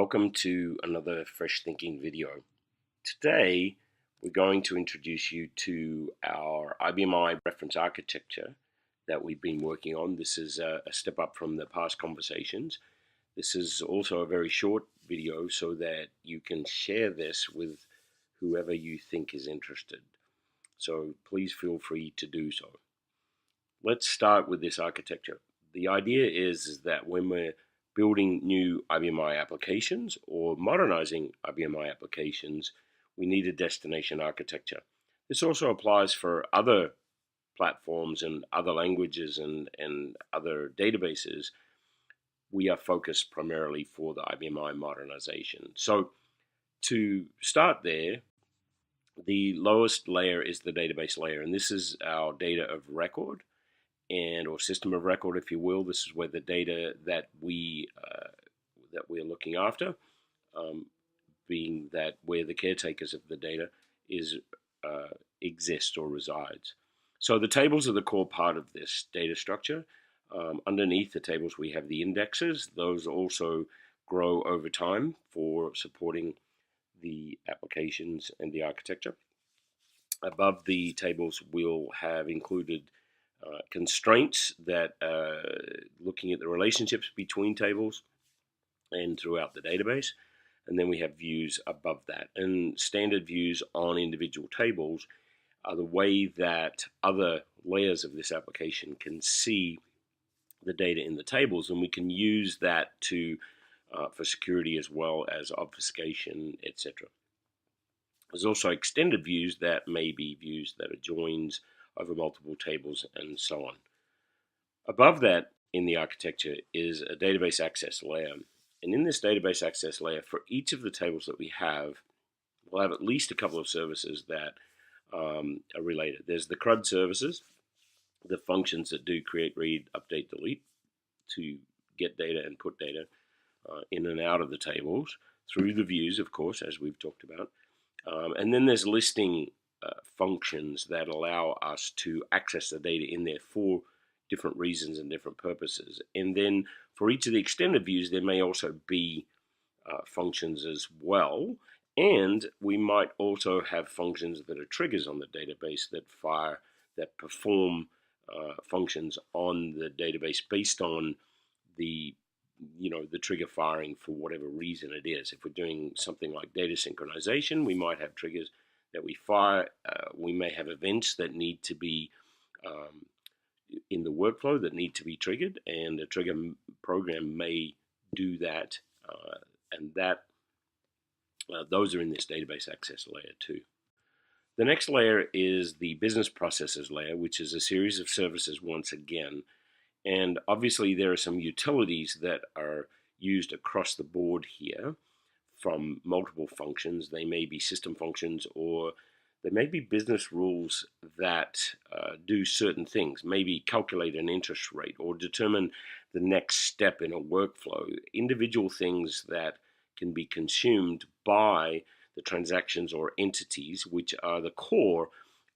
Welcome to another Fresh Thinking video. Today we're going to introduce you to our IBM reference architecture that we've been working on. This is a step up from the past conversations. This is also a very short video so that you can share this with whoever you think is interested. So please feel free to do so. Let's start with this architecture. The idea is that when we're building new IBM applications or modernizing IBM applications, we need a destination architecture. This also applies for other platforms and other languages and other databases. We are focused primarily for the IBM modernization. So to start there, the lowest layer is the database layer, and this is our data of record or system of record, if you will. This is where the data that we're looking after, being that where the caretakers of the data exists or resides. So the tables are the core part of this data structure. Underneath the tables we have the indexes. Those also grow over time for supporting the applications and the architecture. Above the tables we'll have included constraints that looking at the relationships between tables and throughout the database, and then we have views above that. And standard views on individual tables are the way that other layers of this application can see the data in the tables, and we can use that to for security as well as obfuscation, etc. There's also extended views that may be views that are joins over multiple tables and so on. Above that in the architecture is a database access layer. And in this database access layer, for each of the tables that we have, we'll have at least a couple of services that are related. There's the CRUD services, the functions that do create, read, update, delete to get data and put data in and out of the tables through the views, of course, as we've talked about. And then there's listing functions that allow us to access the data in there for different reasons and different purposes. And then for each of the extended views, there may also be functions as well. And we might also have functions that are triggers on the database that perform functions on the database based on the trigger firing for whatever reason it is. If we're doing something like data synchronization, we might have triggers that we fire. We may have events that need to be in the workflow that need to be triggered, and a trigger program may do that, and those are in this database access layer too. The next layer is the business processes layer, which is a series of services once again. And obviously there are some utilities that are used across the board here from multiple functions. They may be system functions, or there may be business rules that do certain things, maybe calculate an interest rate or determine the next step in a workflow, individual things that can be consumed by the transactions or entities which are the core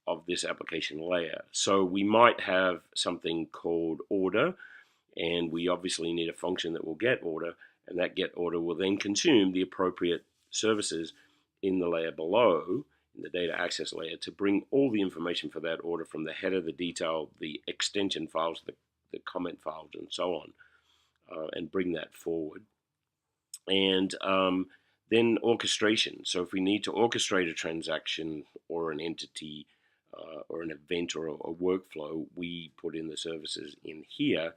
of this application layer. So we might have something called order, and we obviously need a function that will get order, and that get order will then consume the appropriate services in the layer below, in the data access layer, to bring all the information for that order from the header, the detail, the extension files, the comment files, and so on, and bring that forward. And then orchestration. So if we need to orchestrate a transaction or an entity or an event or a workflow, we put in the services in here.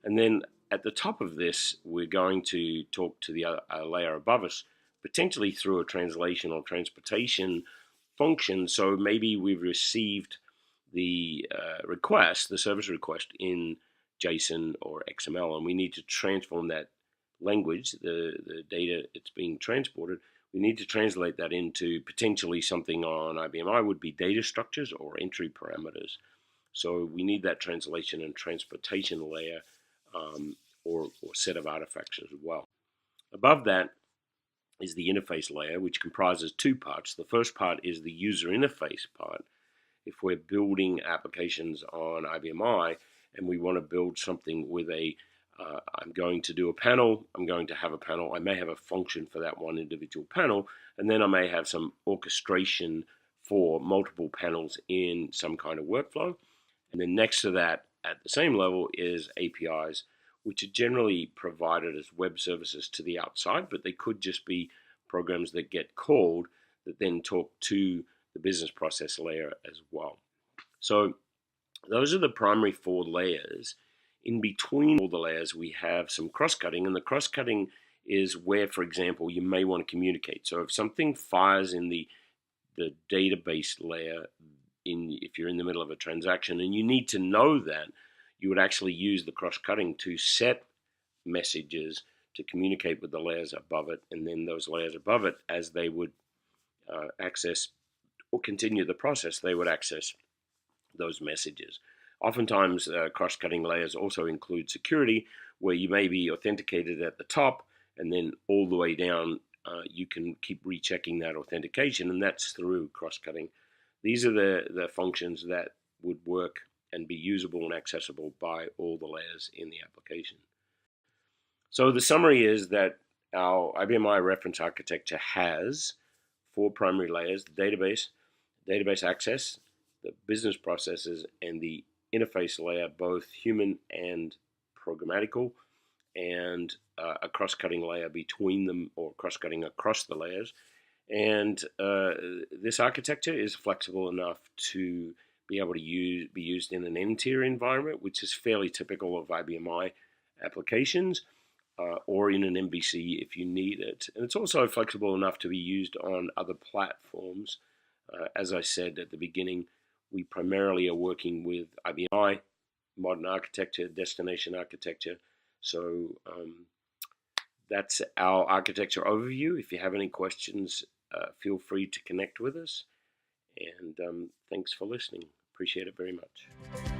And then at the top of this, we're going to talk to the other layer above us, potentially through a translation or transportation function. So maybe we've received the request, the service request, in JSON or XML, and we need to transform that language, the data it's being transported. We need to translate that into potentially something on IBM would be data structures or entry parameters. So we need that translation and transportation layer or set of artifacts as well. Above that is the interface layer, which comprises two parts. The first part is the user interface part. If we're building applications on IBM and we want to build something with a I'm going to do a panel. I'm going to have a panel. I may have a function for that one individual panel, and then I may have some orchestration for multiple panels in some kind of workflow. And then next to that, at the same level, is APIs, which are generally provided as web services to the outside, but they could just be programs that get called that then talk to the business process layer as well. So those are the primary four layers. In between all the layers, we have some cross-cutting, and the cross-cutting is where, for example, you may want to communicate. So if something fires in the database layer, if you're in the middle of a transaction and you need to know that, you would actually use the cross-cutting to set messages to communicate with the layers above it, and then those layers above it, as they would access or continue the process, they would access those messages. Oftentimes, cross-cutting layers also include security, where you may be authenticated at the top, and then all the way down, you can keep rechecking that authentication, and that's through cross-cutting. These are the functions that would work and be usable and accessible by all the layers in the application. So the summary is that our IBM I reference architecture has four primary layers: the database access, the business processes, and the interface layer, both human and programmatical, and a cross-cutting layer between them, or cross-cutting across the layers. And this architecture is flexible enough to be able to be used in an N-tier environment, which is fairly typical of IBM I applications, or in an MVC if you need it. And it's also flexible enough to be used on other platforms. As I said at the beginning, we primarily are working with IBM I, modern architecture, destination architecture. So that's our architecture overview. If you have any questions, feel free to connect with us. And thanks for listening. Appreciate it very much.